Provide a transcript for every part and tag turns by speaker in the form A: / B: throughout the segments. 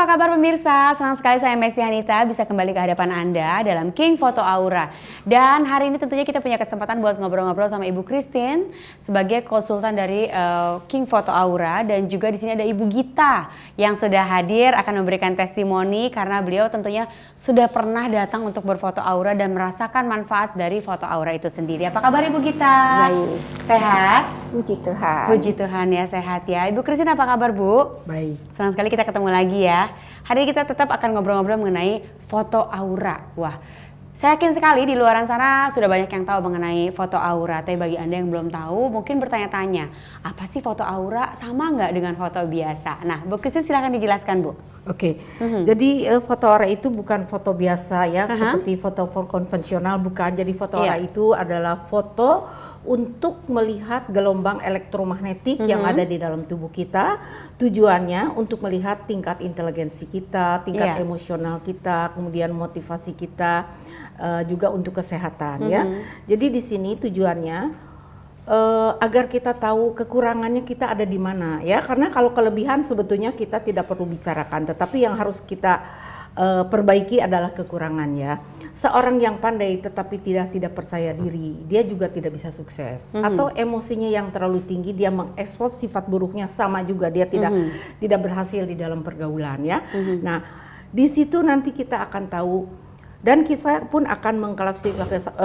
A: apa kabar pemirsa? Senang sekali saya Mesty Hanita bisa kembali ke hadapan Anda dalam King Foto Aura. Dan hari ini tentunya kita punya kesempatan buat ngobrol-ngobrol sama Ibu Christine sebagai konsultan dari King Foto Aura, dan juga di sini ada Ibu Gita yang sudah hadir akan memberikan testimoni karena beliau tentunya sudah pernah datang untuk berfoto aura dan merasakan manfaat dari foto aura itu sendiri. Apa kabar Ibu Gita?
B: Baik.
A: Sehat?
B: Puji Tuhan.
A: Puji Tuhan ya, sehat ya. Ibu Christine apa kabar Bu?
B: Baik.
A: Senang sekali kita ketemu lagi ya. Hari ini kita tetap akan ngobrol-ngobrol mengenai foto aura. Wah, saya yakin sekali di luaran sana sudah banyak yang tahu mengenai foto aura. Tapi bagi Anda yang belum tahu mungkin bertanya-tanya, apa sih foto aura, sama nggak dengan foto biasa? Nah, Bu Christine silahkan dijelaskan Bu.
B: Oke. Jadi foto aura itu bukan foto biasa ya, seperti foto konvensional, bukan. Jadi foto aura itu adalah foto untuk melihat gelombang elektromagnetik yang ada di dalam tubuh kita. Tujuannya untuk melihat tingkat inteligensi kita, tingkat emosional kita, kemudian motivasi kita, juga untuk kesehatan ya. Jadi di sini tujuannya agar kita tahu kekurangannya kita ada di mana ya. Karena kalau kelebihan sebetulnya kita tidak perlu bicarakan, tetapi yang harus kita perbaiki adalah kekurangan ya. Seorang yang pandai tetapi tidak percaya diri, dia juga tidak bisa sukses. Atau emosinya yang terlalu tinggi, dia mengekspos sifat buruknya, sama juga dia tidak berhasil di dalam pergaulan ya. Nah, di situ nanti kita akan tahu, dan kita pun akan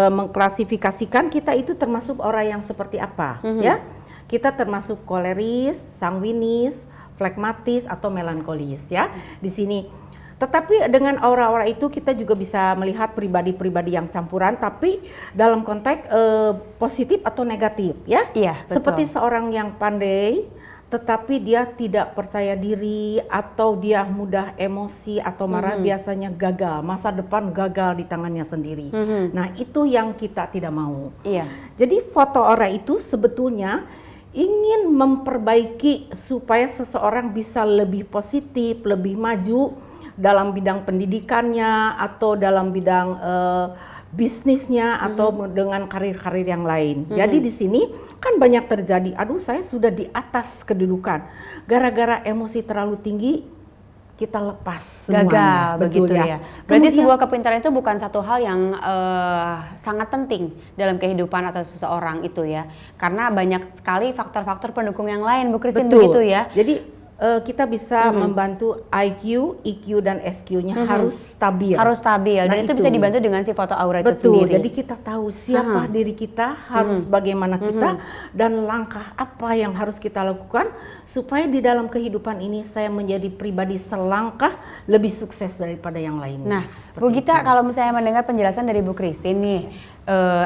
B: mengklasifikasikan kita itu termasuk orang yang seperti apa ya. Kita termasuk koleris, sangwinis, flegmatis atau melankolis ya. Di sini. Tetapi dengan aura-aura itu kita juga bisa melihat pribadi-pribadi yang campuran, tapi dalam konteks positif atau negatif ya.
A: Iya, betul.
B: Seperti seorang yang pandai tetapi dia tidak percaya diri atau dia mudah emosi atau marah, biasanya gagal, masa depan gagal di tangannya sendiri. Nah, itu yang kita tidak mau.
A: Iya.
B: Jadi foto aura itu sebetulnya ingin memperbaiki supaya seseorang bisa lebih positif, lebih maju dalam bidang pendidikannya atau dalam bidang bisnisnya atau dengan karir-karir yang lain. Jadi di sini kan banyak terjadi, aduh saya sudah di atas kedudukan, gara-gara emosi terlalu tinggi kita lepas semuanya.
A: Gagal begitu ya. Berarti
B: kemudian,
A: sebuah kepintaran itu bukan satu hal yang sangat penting dalam kehidupan atau seseorang itu ya. Karena banyak sekali faktor-faktor pendukung yang lain, Bu Christine, begitu ya.
B: Jadi kita bisa membantu IQ, EQ dan SQ-nya harus stabil.
A: Harus stabil, dan itu bisa dibantu dengan si foto aura itu sendiri.
B: Jadi kita tahu siapa diri kita, harus bagaimana kita, dan langkah apa yang harus kita lakukan supaya di dalam kehidupan ini saya menjadi pribadi selangkah lebih sukses daripada yang lain.
A: Nah, Bu Gita, kalau misalnya mendengar penjelasan dari Bu Christine nih,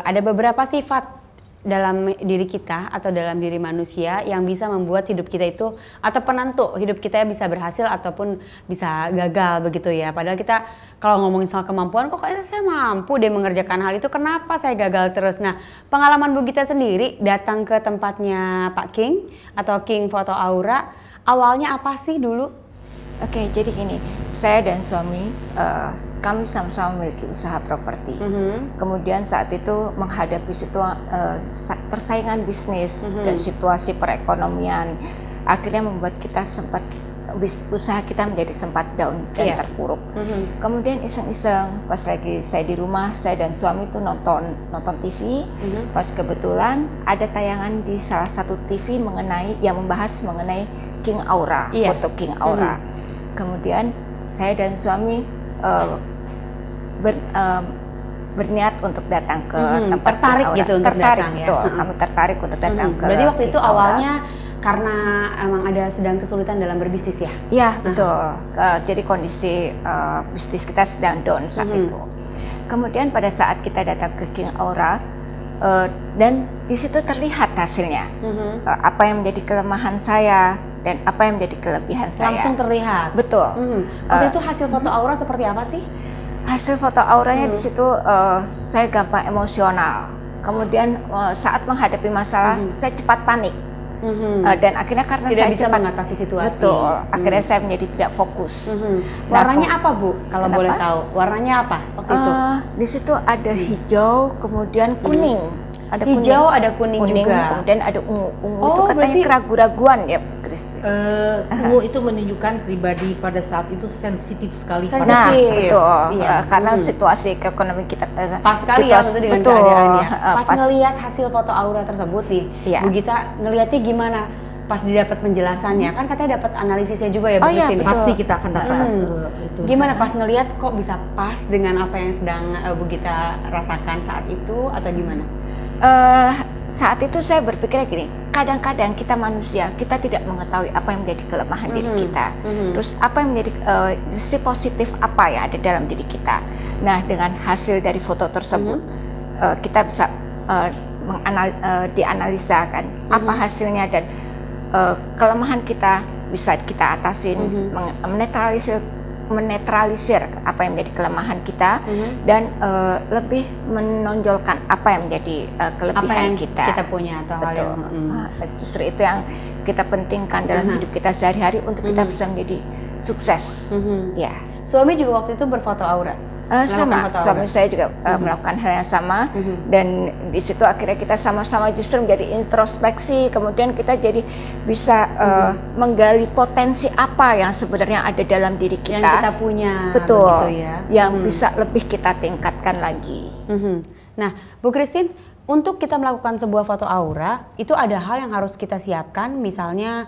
A: ada beberapa sifat dalam diri kita atau dalam diri manusia yang bisa membuat hidup kita itu, atau penentu hidup kita bisa berhasil ataupun bisa gagal begitu ya. Padahal kita kalau ngomongin soal kemampuan, kok kayaknya saya mampu deh mengerjakan hal itu, kenapa saya gagal terus. Nah, pengalaman Bu Gita sendiri datang ke tempatnya Pak King atau King Foto Aura, awalnya apa sih dulu?
C: Oke, jadi gini, saya dan suami kami sama-sama memiliki usaha properti. Kemudian saat itu menghadapi persaingan bisnis dan situasi perekonomian, akhirnya membuat kita usaha kita menjadi sempat down dan terpuruk. Kemudian iseng-iseng pas lagi saya di rumah, saya dan suami itu nonton TV. Pas kebetulan ada tayangan di salah satu TV yang membahas mengenai King Aura, foto King Aura. Kemudian saya dan suami berniat untuk datang ke tempat
A: tertarik
C: King Aura.
A: gitu untuk datang ya.
C: Kami tertarik untuk datang ke.
A: Berarti waktu itu
C: King Aura.
A: awalnya karena emang ada sedang kesulitan dalam berbisnis ya?
C: Iya, betul. Jadi kondisi bisnis kita sedang down saat itu. Kemudian pada saat kita datang ke King Aura, dan di situ terlihat hasilnya, apa yang menjadi kelemahan saya dan apa yang menjadi kelebihan saya.
A: Langsung terlihat.
C: Betul.
A: Waktu itu hasil foto aura seperti apa sih?
C: Hasil foto auranya di situ saya gampang emosional. Kemudian saat menghadapi masalah saya cepat panik. Dan akhirnya karena
A: tidak
C: saya
A: bisa
C: cepat
A: mengatasi situasi.
C: Betul. Akhirnya saya menjadi tidak fokus.
A: Warnanya apa Bu? Kalau
C: Kenapa?
A: boleh tahu, warnanya apa waktu itu?
C: Di situ ada hijau, kemudian kuning. Ada
A: hijau, ada kuning juga.
C: Kemudian ada ungu. Ungu
A: Oh,
C: itu katanya
A: berarti-
C: keraguan-raguan ya, Kristi.
B: Ungu itu menunjukkan pribadi pada saat itu sensitif sekali pada
C: Nah,
A: Sensitif.
C: betul.
A: Iya.
C: Karena situasi ekonomi kita
A: Pas sekali ya maksudnya dengan
C: betul.
A: keadaannya. Pas
C: Pas
A: ngelihat hasil foto aura tersebut nih,
C: Iya.
A: Bu Gita ngelihatnya gimana? Pas didapat penjelasannya, kan katanya dapat analisisnya juga ya Bu
C: Oh iya,
A: Christine?
C: betul.
B: pasti kita akan dapat itu.
A: Gimana pas ngelihat kok bisa pas dengan apa yang sedang Bu Gita rasakan saat itu atau gimana?
C: Saat itu saya berpikir gini, kadang-kadang kita manusia, kita tidak mengetahui apa yang menjadi kelemahan diri kita. Terus apa yang menjadi sisi positif apa yang ada dalam diri kita. Nah, dengan hasil dari foto tersebut, kita bisa dianalisa kan, apa hasilnya dan kelemahan kita bisa kita atasin, menetralisir apa yang menjadi kelemahan kita dan lebih menonjolkan apa yang menjadi kelebihan
A: Apa yang
C: kita.
A: kita punya atau hal
C: Betul.
A: yang
C: Nah, justru itu yang kita pentingkan dalam hidup kita sehari-hari untuk kita bisa menjadi sukses. Ya.
A: Suami juga waktu itu berfoto aura. Melakukan
C: Sama,
A: foto aura.
C: suami saya juga melakukan hal yang sama dan di situ akhirnya kita sama-sama justru menjadi introspeksi, kemudian kita jadi bisa menggali potensi apa yang sebenarnya ada dalam diri kita,
A: Yang kita punya.
C: betul,
A: begitu ya.
C: yang bisa lebih kita tingkatkan lagi.
A: Nah, Bu Christine, untuk kita melakukan sebuah foto aura, itu ada hal yang harus kita siapkan, misalnya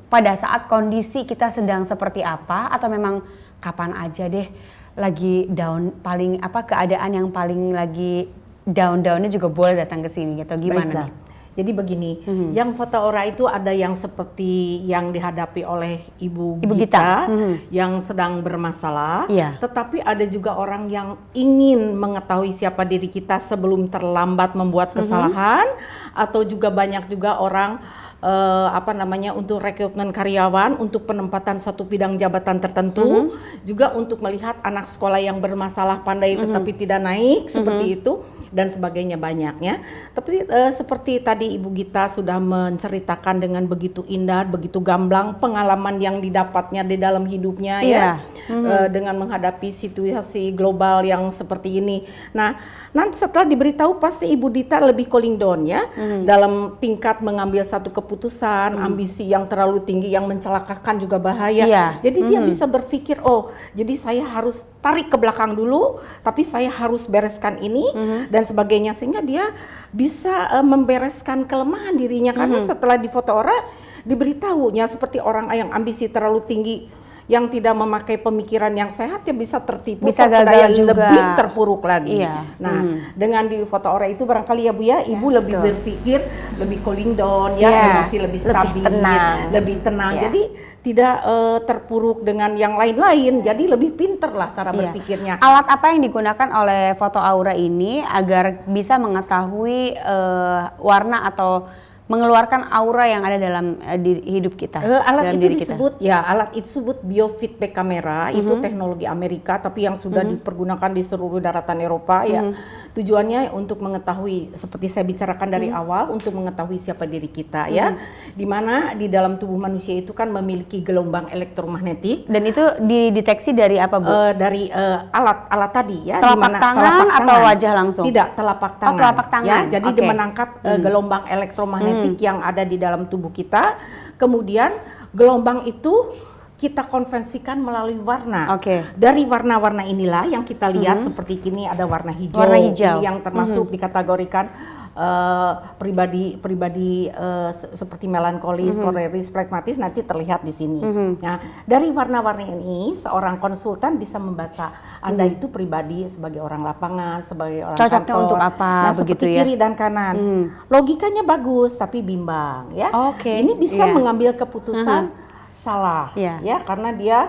A: pada saat kondisi kita sedang seperti apa, atau memang kapan aja deh, lagi down, paling apa keadaan yang paling lagi down-downnya juga boleh datang ke sini, atau gimana
B: Baiklah.
A: nih?
B: Jadi begini, yang foto aura itu ada yang seperti yang dihadapi oleh Ibu
A: Gita,
B: Gita yang sedang bermasalah,
A: Iya.
B: tetapi ada juga orang yang ingin mengetahui siapa diri kita sebelum terlambat membuat kesalahan, atau juga banyak juga orang untuk rekrutmen karyawan, untuk penempatan satu bidang jabatan tertentu, juga untuk melihat anak sekolah yang bermasalah pandai tetapi tidak naik seperti itu dan sebagainya banyaknya. Tapi seperti tadi Ibu Gita sudah menceritakan dengan begitu indah, begitu gamblang pengalaman yang didapatnya di dalam hidupnya ya, dengan menghadapi situasi global yang seperti ini. Nah, nanti setelah diberitahu pasti Ibu Dita lebih cooling down ya, dalam tingkat mengambil satu keputusan, ambisi yang terlalu tinggi yang mencelakakan juga bahaya.
A: Iya.
B: Jadi dia bisa berpikir, oh jadi saya harus tarik ke belakang dulu, tapi saya harus bereskan ini dan sebagainya, sehingga dia bisa membereskan kelemahan dirinya. Karena setelah di foto aura diberitahunya seperti orang yang ambisi terlalu tinggi, yang tidak memakai pemikiran yang sehat, ya bisa tertipu,
A: Bisa gagal
B: terpedaya,
A: juga.
B: lebih terpuruk lagi.
A: Iya.
B: Nah, dengan di foto aura itu barangkali ya Bu ya, Ibu lebih
C: betul.
B: berpikir, lebih cooling down ya,
C: Iya,
B: emosi lebih stabil, lebih tenang.
C: Iya.
B: Jadi tidak terpuruk dengan yang lain-lain. Jadi lebih pinter lah cara
A: Iya.
B: berpikirnya.
A: Alat apa yang digunakan oleh foto aura ini agar bisa mengetahui warna atau mengeluarkan aura yang ada dalam hidup kita,
B: Alat
A: dalam
B: itu
A: diri kita?
B: disebut alat itu disebut biofeedback kamera, itu teknologi Amerika tapi yang sudah dipergunakan di seluruh daratan Eropa ya. Tujuannya untuk mengetahui, seperti saya bicarakan dari awal, untuk mengetahui siapa diri kita ya. Dimana di dalam tubuh manusia itu kan memiliki gelombang elektromagnetik.
A: Dan itu dideteksi dari apa, Bu?
B: Dari alat tadi ya,
A: Telapak
B: dimana
A: tangan atau wajah langsung?
B: Tidak, telapak tangan.
A: telapak tangan.
B: Ya, jadi
A: Oke.
B: dia menangkap gelombang elektromagnetik yang ada di dalam tubuh kita. Kemudian gelombang itu kita konvensikan melalui warna.
A: Oke.
B: Dari warna-warna inilah yang kita lihat seperti ini, ada warna hijau.
A: Warna hijau.
B: Ini yang termasuk dikategorikan pribadi seperti melankolis, koleris, pragmatis, nanti terlihat di sini. Nah, dari warna-warni ini seorang konsultan bisa membaca Anda itu pribadi sebagai orang lapangan, sebagai orang
A: Cocoknya
B: kantor.
A: untuk apa,
B: Nah,
A: begitu
B: seperti
A: ya?
B: kiri dan kanan. Logikanya bagus tapi bimbang ya.
A: Oke,
B: Ini bisa
A: iya.
B: mengambil keputusan salah
A: Iya.
B: ya, karena dia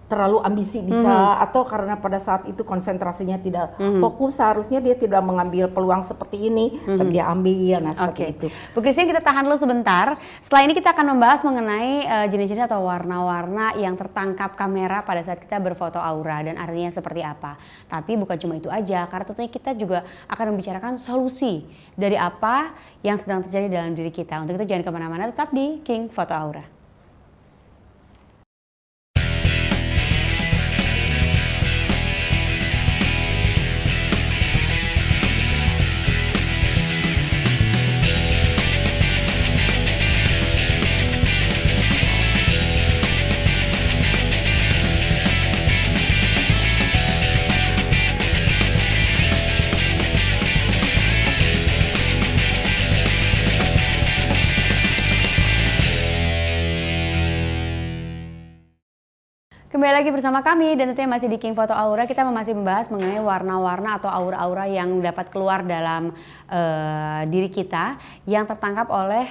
B: terlalu ambisi bisa, atau karena pada saat itu konsentrasinya tidak fokus, seharusnya dia tidak mengambil peluang seperti ini, tapi dia ambil. Nah, seperti
A: Oke,
B: itu.
A: Bu Christine, kita tahan dulu sebentar. Setelah ini kita akan membahas mengenai jenis-jenis atau warna-warna yang tertangkap kamera pada saat kita berfoto aura dan artinya seperti apa. Tapi bukan cuma itu aja, karena tentunya kita juga akan membicarakan solusi dari apa yang sedang terjadi dalam diri kita. Untuk itu jangan kemana-mana, tetap di King Foto Aura. Kembali lagi bersama kami dan tentunya masih di King Foto Aura. Kita masih membahas mengenai warna-warna atau aura-aura yang dapat keluar dalam diri kita yang tertangkap oleh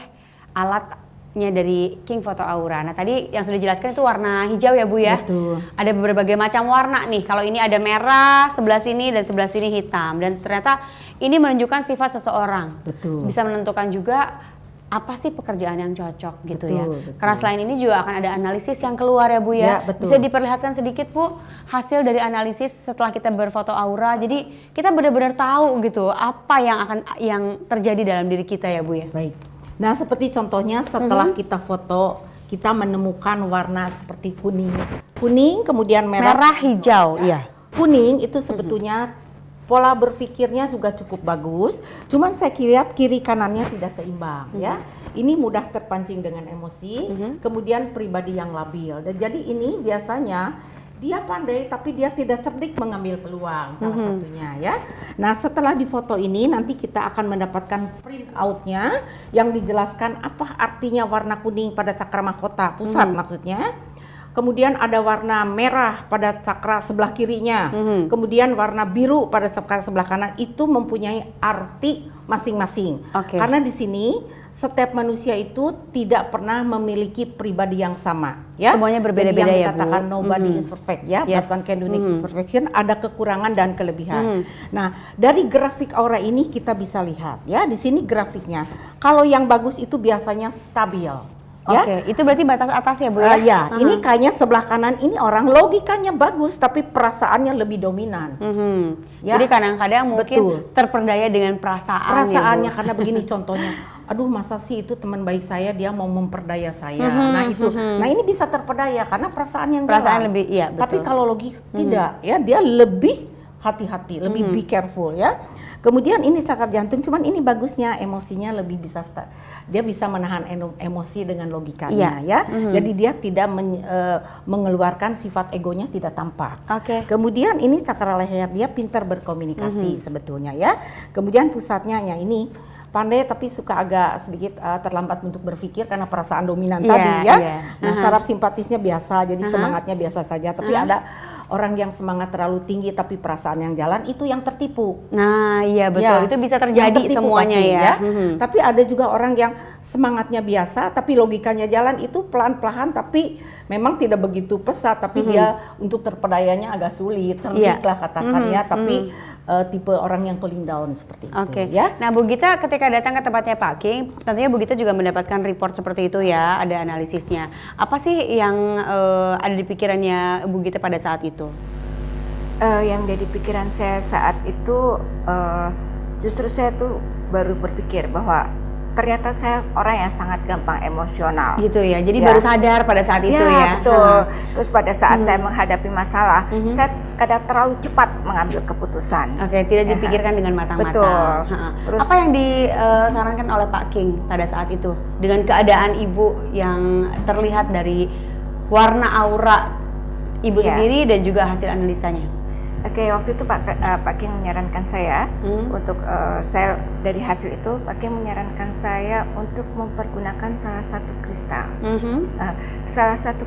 A: alatnya dari King Foto Aura. Nah tadi yang sudah dijelaskan itu warna hijau ya Bu ya?
B: Betul.
A: Ada berbagai macam warna nih. Kalau ini ada merah, sebelah sini dan sebelah sini hitam. Dan ternyata ini menunjukkan sifat seseorang.
B: Betul.
A: Bisa menentukan juga apa sih pekerjaan yang cocok gitu ya.
B: Betul.
A: Karena selain ini juga akan ada analisis yang keluar ya Bu ya.
B: Ya, betul.
A: Bisa diperlihatkan sedikit Bu hasil dari analisis setelah kita berfoto aura. Jadi kita benar-benar tahu gitu apa yang terjadi dalam diri kita ya Bu ya.
B: Baik. Nah, seperti contohnya setelah kita foto, kita menemukan warna seperti kuning, kemudian merah,
A: hijau, iya.
B: kuning itu sebetulnya pola berpikirnya juga cukup bagus, cuman saya lihat kiri kanannya tidak seimbang ya. Ini mudah terpancing dengan emosi, kemudian pribadi yang labil. Dan jadi ini biasanya dia pandai tapi dia tidak cerdik mengambil peluang salah satunya ya. Nah, setelah difoto ini nanti kita akan mendapatkan print out-nya yang dijelaskan apa artinya warna kuning pada cakra mahkota pusat maksudnya. Kemudian ada warna merah pada cakra sebelah kirinya, kemudian warna biru pada cakra sebelah kanan, itu mempunyai arti masing-masing.
A: Oke.
B: Karena di sini setiap manusia itu tidak pernah memiliki pribadi yang sama, ya.
A: Semuanya berbeda-beda
B: Jadi yang
A: ya, Bu.
B: dikatakan nobody is perfect, ya.
A: Yes.
B: But one can do next to perfection, ada kekurangan dan kelebihan. Nah, dari grafik aura ini kita bisa lihat, ya. Di sini grafiknya. Kalau yang bagus itu biasanya stabil. Ya?
A: Oke, itu berarti batas atas ya Bu ya?
B: Ya, ini kayaknya sebelah kanan ini orang logikanya bagus tapi perasaannya lebih dominan. Ya.
A: Jadi kadang-kadang mungkin
B: Betul.
A: terperdaya dengan
B: Perasaannya
A: ya Bu?
B: karena begini contohnya, aduh masa sih itu teman baik saya dia mau memperdaya saya. Nah itu, nah ini bisa terperdaya karena perasaan yang
A: Perasaan
B: jalan.
A: lebih, iya betul.
B: Tapi kalau logik tidak, ya dia lebih hati-hati, lebih be careful ya. Kemudian ini cakar jantung, cuman ini bagusnya emosinya lebih bisa dia bisa menahan emosi dengan logikanya ya. Jadi dia tidak mengeluarkan sifat egonya tidak tampak.
A: Oke.
B: Kemudian ini cakra leher, dia pintar berkomunikasi sebetulnya ya. Kemudian pusatnya ya ini pandai tapi suka agak sedikit terlambat untuk berpikir karena perasaan dominan tadi ya. Nah, saraf simpatisnya biasa, jadi semangatnya biasa saja. Tapi ada orang yang semangat terlalu tinggi tapi perasaan yang jalan, itu yang tertipu.
A: Nah iya betul,
B: Ya,
A: itu bisa
B: yang
A: terjadi
B: tertipu
A: semuanya
B: pasti,
A: ya.
B: Tapi ada juga orang yang semangatnya biasa tapi logikanya jalan, itu pelan-pelan tapi memang tidak begitu pesat, tapi dia untuk terpedayanya agak sulit, cerdik lah katakannya, tapi tipe orang yang cooling down seperti itu.
A: Oke.
B: Ya.
A: Nah Bu Gita ketika datang ke tempatnya Pak King, tentunya Bu Gita juga mendapatkan report seperti itu ya, ada analisisnya. Apa sih yang ada di pikirannya Bu Gita pada saat itu?
C: Yang menjadi pikiran saya saat itu justru saya tuh baru berpikir bahwa ternyata saya orang yang sangat gampang emosional.
A: Gitu ya, jadi
C: Ya.
A: baru sadar pada saat itu ya?
C: Betul. Terus pada saat saya menghadapi masalah, saya kadang terlalu cepat mengambil keputusan.
A: Oke, tidak dipikirkan dengan matang-matang.
C: Betul.
A: Terus, apa yang disarankan oleh Pak King pada saat itu dengan keadaan Ibu yang terlihat dari warna aura Ibu sendiri dan juga hasil analisanya?
C: Oke, waktu itu Pak King menyarankan saya untuk saya dari hasil itu Pak King menyarankan saya untuk mempergunakan salah satu kristal. Salah satu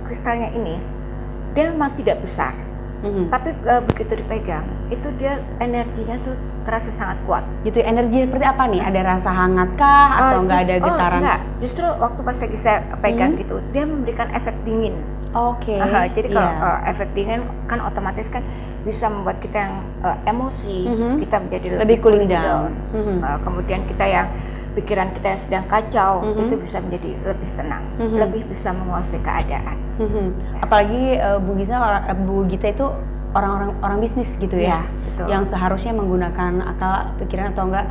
C: kristalnya ini dia memang tidak besar, tapi begitu dipegang itu dia energinya tuh terasa sangat kuat.
A: Gitu, energi seperti apa nih? Ada rasa hangatkah atau enggak ada getaran?
C: Enggak, justru waktu pas lagi saya pegang gitu dia memberikan efek dingin.
A: Oke.
C: Jadi kalau efek dingin kan otomatis kan bisa membuat kita yang emosi, kita menjadi
A: lebih cooling down.
C: Kemudian kita yang pikiran kita yang sedang kacau itu bisa menjadi lebih tenang, lebih bisa menguasai keadaan.
A: Apalagi Bu Gita itu orang bisnis gitu ya,
C: betul.
A: Yang seharusnya menggunakan akal pikiran atau enggak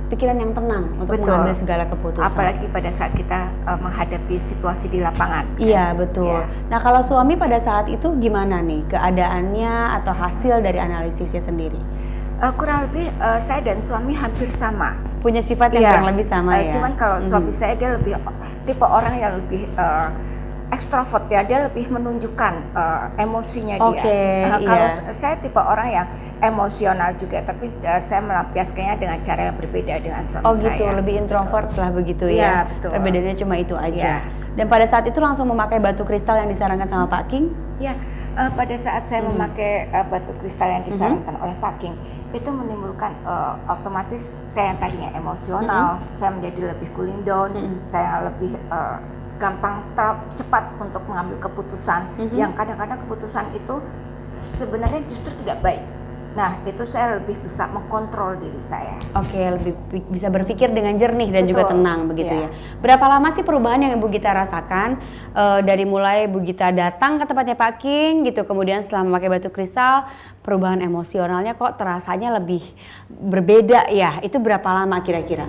A: pikiran yang tenang untuk mengambil segala keputusan.
C: Apalagi pada saat kita menghadapi situasi di lapangan.
A: Iya betul.
C: Ya.
A: Nah kalau suami pada saat itu gimana nih keadaannya atau hasil dari analisisnya sendiri?
C: Kurang lebih saya dan suami hampir sama.
A: Punya sifat yang kurang lebih sama ya.
C: Cuman kalau suami saya dia lebih tipe orang yang lebih ekstrovert ya, dia lebih menunjukkan emosinya dia. Kalau saya tipe orang yang emosional juga, tapi saya melampiaskannya dengan cara yang berbeda dengan suami
A: Oh
C: saya.
A: gitu, lebih introvert lah begitu
C: Iya,
A: ya.
C: betul.
A: Perbedaannya cuma itu aja.
C: Iya.
A: Dan pada saat itu langsung memakai batu kristal yang disarankan sama Pak King?
C: Ya, pada saat saya memakai batu kristal yang disarankan oleh Pak King, itu menimbulkan otomatis saya yang tadinya emosional, saya menjadi lebih cooling down, saya lebih gampang cepat untuk mengambil keputusan, yang kadang-kadang keputusan itu sebenarnya justru tidak baik. Nah, itu saya lebih bisa mengkontrol diri saya.
A: Oke, lebih bisa berpikir dengan jernih dan juga
C: Betul.
A: tenang begitu
C: Iya.
A: ya. Berapa lama sih perubahan yang Ibu Gita rasakan dari mulai Ibu Gita datang ke tempatnya Pak King gitu, kemudian setelah memakai batu kristal, perubahan emosionalnya kok terasanya lebih berbeda ya? Itu berapa lama kira-kira?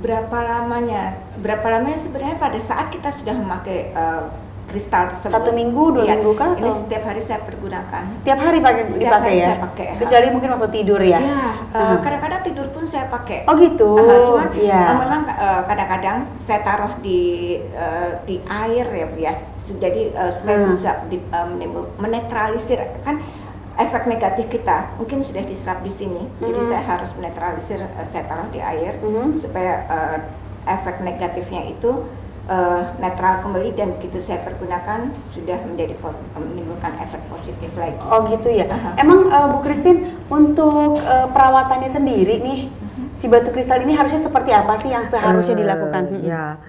C: Berapa lamanya? Berapa lamanya sebenarnya pada saat kita sudah memakai kristal tersebut.
A: 1 minggu, 2
C: Iya,
A: minggu kah?
C: ini
A: Atau?
C: setiap hari saya pergunakan.
A: Tiap hari
C: Setiap
A: dipakai
C: hari
A: ya?
C: saya pakai.
A: Kecuali mungkin waktu tidur ya?
C: Iya, kadang-kadang tidur pun saya pakai.
A: Oh gitu?
C: Cuman
A: Iya.
C: memang kadang-kadang saya taruh di air ya Bu ya. Jadi supaya bisa menetralisir kan efek negatif kita mungkin sudah diserap di sini. Jadi saya harus menetralisir, saya taruh di air supaya efek negatifnya itu netral kembali, dan begitu saya pergunakan sudah menimbulkan efek positif lagi.
A: Oh gitu ya. Emang Bu Christine untuk perawatannya sendiri nih, si batu kristal ini harusnya seperti apa sih yang seharusnya dilakukan?
B: Ya,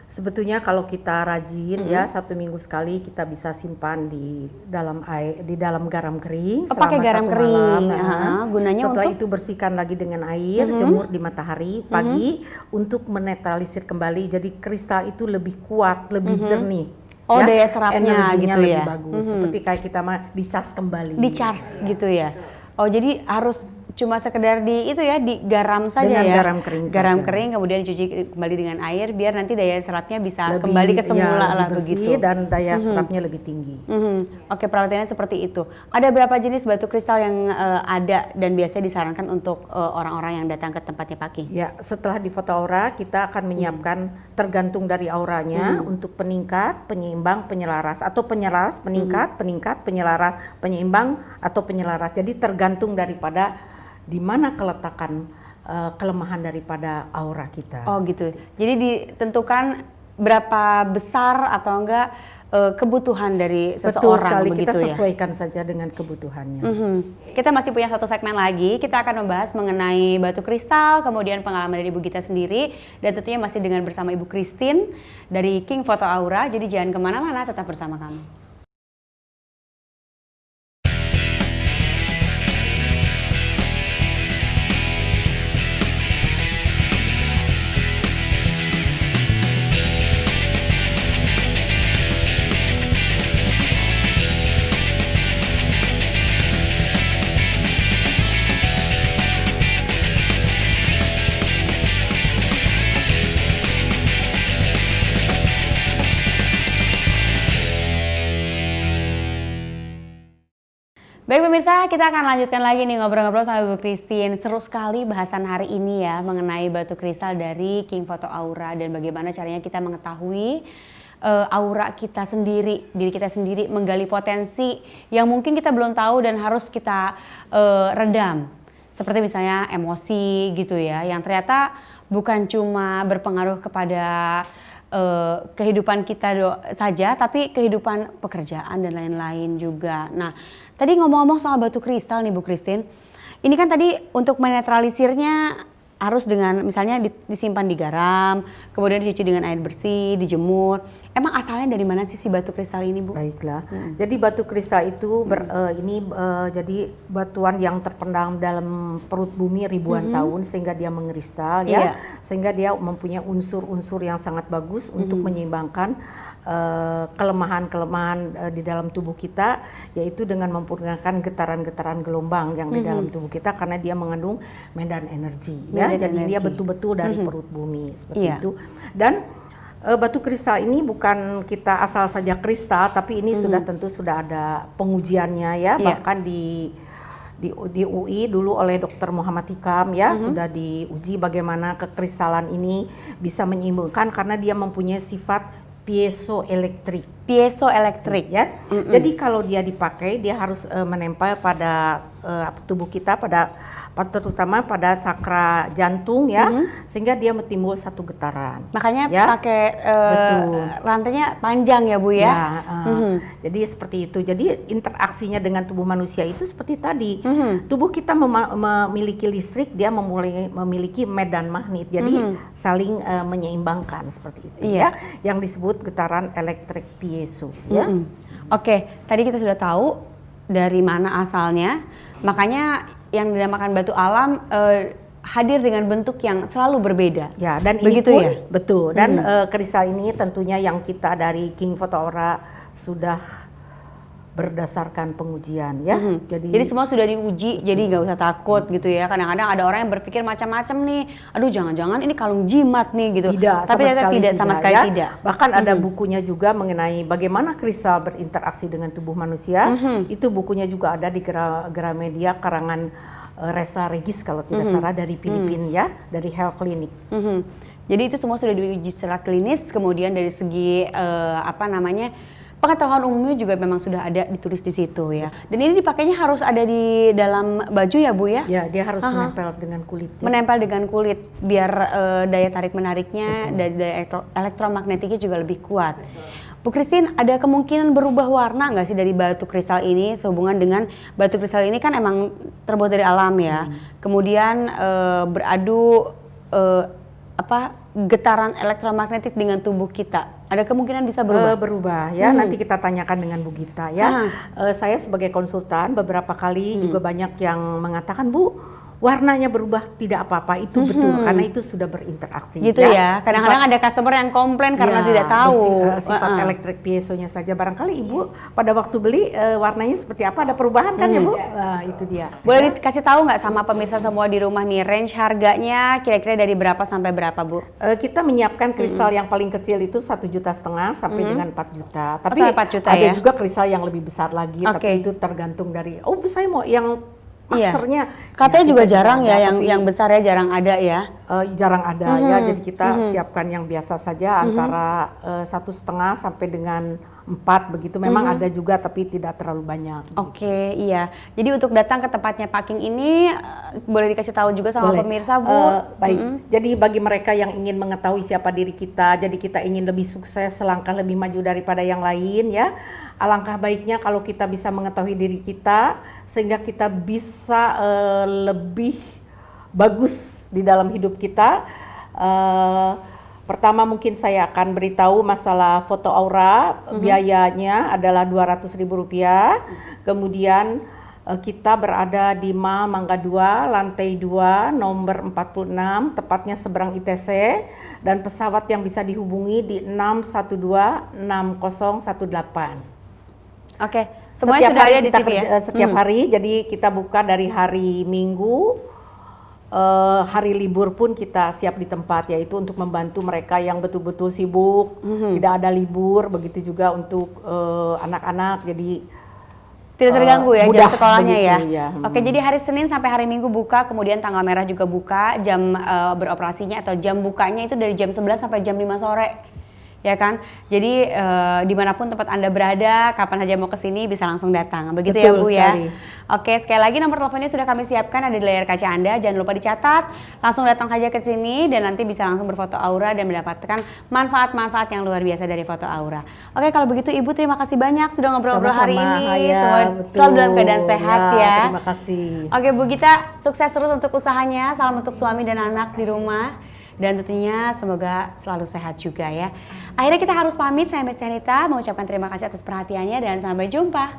B: sebetulnya kalau kita rajin ya 1 minggu sekali kita bisa simpan di dalam air, di dalam garam kering.
A: Oh, pakai
B: selama
A: garam
B: 1
A: kering.
B: malam.
A: Gunanya
B: Setelah
A: untuk?
B: itu bersihkan lagi dengan air, jemur di matahari pagi untuk menetralisir kembali. Jadi kristal itu lebih kuat, lebih jernih.
A: Oh, daya serapnya
B: energinya
A: gitu
B: lebih
A: ya?
B: bagus. Seperti kayak kita dicas kembali.
A: Di charge gitu ya. Oh jadi harus cuma sekedar di itu ya, digaram saja
B: Dengan
A: ya.
B: garam kering
A: Garam
B: saja.
A: kering kemudian dicuci kembali dengan air biar nanti daya serapnya bisa
B: Lebih,
A: kembali ke semula
B: ya,
A: lah
B: lebih bersih
A: begitu.
B: dan daya serapnya lebih tinggi.
A: Oke, perawatannya seperti itu. Ada berapa jenis batu kristal yang ada dan biasanya disarankan untuk orang-orang yang datang ke tempatnya Pak King?
B: Ya, setelah di foto aura kita akan menyiapkan tergantung dari auranya untuk peningkat, penyeimbang, penyelaras atau penyelaras, peningkat, peningkat, penyelaras, penyeimbang atau penyelaras. Jadi tergantung daripada di mana keletakan kelemahan daripada aura kita.
A: Oh gitu. Jadi ditentukan berapa besar atau enggak kebutuhan dari
B: Betul
A: seseorang
B: sekali,
A: begitu
B: kita
A: ya.
B: sesuaikan saja dengan kebutuhannya.
A: Kita masih punya satu segmen lagi, kita akan membahas mengenai batu kristal, kemudian pengalaman dari Ibu Gita sendiri, dan tentunya masih dengan bersama Ibu Christine dari King Foto Aura, jadi jangan kemana-mana, tetap bersama kami. Baik pemirsa, kita akan lanjutkan lagi nih ngobrol-ngobrol sama Ibu Christine. Seru sekali bahasan hari ini ya mengenai batu kristal dari King Foto Aura dan bagaimana caranya kita mengetahui aura kita sendiri, diri kita sendiri, menggali potensi yang mungkin kita belum tahu dan harus kita redam. Seperti misalnya emosi gitu ya, yang ternyata bukan cuma berpengaruh kepada kehidupan kita saja, tapi kehidupan pekerjaan dan lain-lain juga. Nah, tadi ngomong-ngomong soal batu kristal nih Bu Christine, ini kan tadi untuk menetralisirnya harus dengan misalnya disimpan di garam, kemudian dicuci dengan air bersih, dijemur. Emang asalnya dari mana sih si batu kristal ini Bu?
B: Baiklah. Jadi batu kristal itu jadi batuan yang terpendam dalam perut bumi ribuan tahun sehingga dia mengkristal ya, sehingga dia mempunyai unsur-unsur yang sangat bagus untuk menyeimbangkan kelemahan-kelemahan di dalam tubuh kita, yaitu dengan menggunakan getaran-getaran gelombang yang di dalam tubuh kita karena dia mengandung medan energi ya. Jadi dia betul-betul dari perut bumi seperti itu. Dan batu kristal ini bukan kita asal saja kristal, tapi ini tentu sudah ada pengujiannya ya, bahkan di UI dulu oleh Dr. Muhammad Hikam ya, sudah diuji bagaimana kekristalan ini bisa menyeimbangkan karena dia mempunyai sifat piezoelektrik.
A: Piezoelektrik.
B: Ya. Jadi kalau dia dipakai, dia harus menempel pada tubuh kita, terutama pada cakra jantung ya, sehingga dia timbul satu getaran.
A: Makanya
B: ya?
A: pakai
B: Betul.
A: rantainya panjang ya Bu ya.
B: Jadi seperti itu. Jadi interaksinya dengan tubuh manusia itu seperti tadi. Tubuh kita memiliki listrik, dia memiliki medan magnet. Jadi saling menyeimbangkan seperti itu ya. Yang disebut getaran elektrik piezo ya.
A: Oke, tadi kita sudah tahu dari mana asalnya. Makanya yang dinamakan batu alam hadir dengan bentuk yang selalu berbeda.
B: Ya, dan
A: begitu
B: ini pun,
A: ya.
B: Betul. Dan kristal ini tentunya yang kita dari King Photo Aura sudah berdasarkan pengujian ya.
A: Jadi semua sudah diuji, jadi nggak usah takut gitu ya. Kadang-kadang ada orang yang berpikir macam-macam nih. Aduh, jangan-jangan ini kalung jimat nih gitu.
B: Tidak,
A: tapi ternyata tidak sama sekali
B: ya.
A: tidak.
B: Bahkan ada bukunya juga mengenai bagaimana kristal berinteraksi dengan tubuh manusia. Itu bukunya juga ada di Gramedia karangan Reza Regis kalau tidak salah dari Filipina ya, dari Health Clinic.
A: Jadi itu semua sudah diuji secara klinis, kemudian dari segi pengetahuan umumnya juga memang sudah ada ditulis di situ ya. Dan ini dipakainya harus ada di dalam baju ya Bu ya?
B: Ya, dia harus menempel dengan kulit. Ya.
A: Menempel dengan kulit biar daya tarik menariknya dan daya elektromagnetiknya juga lebih kuat. Bu Christine, ada kemungkinan berubah warna nggak sih dari batu kristal ini sehubungan dengan batu kristal ini kan emang terbuat dari alam ya. Kemudian beradu getaran elektromagnetik dengan tubuh kita. Ada kemungkinan bisa berubah?
B: Berubah ya, nanti kita tanyakan dengan Bu Gita ya. Saya sebagai konsultan beberapa kali juga banyak yang mengatakan, Bu, warnanya berubah tidak apa-apa, itu betul karena itu sudah berinteraksi.
A: Gitu ya. Kadang-kadang ada customer yang komplain karena tidak tahu
B: sifat elektrik piezonya saja. Barangkali Ibu pada waktu beli warnanya seperti apa, ada perubahan kan ya Bu? Itu dia.
A: Boleh dikasih tahu nggak sama pemirsa semua di rumah nih, range harganya kira-kira dari berapa sampai berapa Bu?
B: Kita menyiapkan kristal yang paling kecil itu 1,5 juta sampai dengan 4 juta. Tapi
A: sampai 4 juta
B: ada
A: ya?
B: juga kristal yang lebih besar lagi, tapi itu tergantung dari, saya mau yang masternya.
A: Katanya juga jarang ya, yang besar ya jarang ada ya.
B: Jarang ada ya, jadi kita siapkan yang biasa saja antara 1,5 sampai dengan 4 begitu. Memang ada juga tapi tidak terlalu banyak.
A: Oke, iya. Jadi untuk datang ke tempatnya Pak King ini boleh dikasih tahu juga sama pemirsa Bu.
B: Baik. Jadi bagi mereka yang ingin mengetahui siapa diri kita, jadi kita ingin lebih sukses, selangkah lebih maju daripada yang lain ya. Alangkah baiknya kalau kita bisa mengetahui diri kita sehingga kita bisa lebih bagus di dalam hidup kita. Pertama mungkin saya akan beritahu masalah foto aura, biayanya adalah Rp200.000. Kemudian kita berada di Mall Mangga 2, lantai 2, nomor 46, tepatnya seberang ITC, dan pesawat yang bisa dihubungi di 612-6018.
A: Oke, semuanya sudah ada di TV ya?
B: Setiap hari, jadi kita buka dari hari Minggu, hari libur pun kita siap di tempat, yaitu untuk membantu mereka yang betul-betul sibuk, tidak ada libur, begitu juga untuk anak-anak, jadi
A: tidak terganggu ya jam sekolahnya
B: begitu,
A: ya. Oke, jadi hari Senin sampai hari Minggu buka, kemudian tanggal merah juga buka, jam beroperasinya atau jam bukanya itu dari jam 11 sampai jam 5 sore. Ya kan, jadi dimanapun tempat Anda berada, kapan saja mau kesini bisa langsung datang, begitu. Betul ya Bu sekali. Ya. Oke, sekali lagi nomor teleponnya sudah kami siapkan ada di layar kaca Anda, jangan lupa dicatat, langsung datang saja ke sini dan nanti bisa langsung berfoto aura dan mendapatkan manfaat-manfaat yang luar biasa dari foto aura. Oke, kalau begitu Ibu terima kasih banyak sudah ngobrol-ngobrol hari ini, selalu dalam keadaan sehat ya.
B: Terima kasih.
A: Oke Bu Gita, sukses terus untuk usahanya, salam untuk suami dan anak di rumah. Dan tentunya semoga selalu sehat juga ya. Akhirnya kita harus pamit, saya Mbak Stenita mengucapkan terima kasih atas perhatiannya dan sampai jumpa.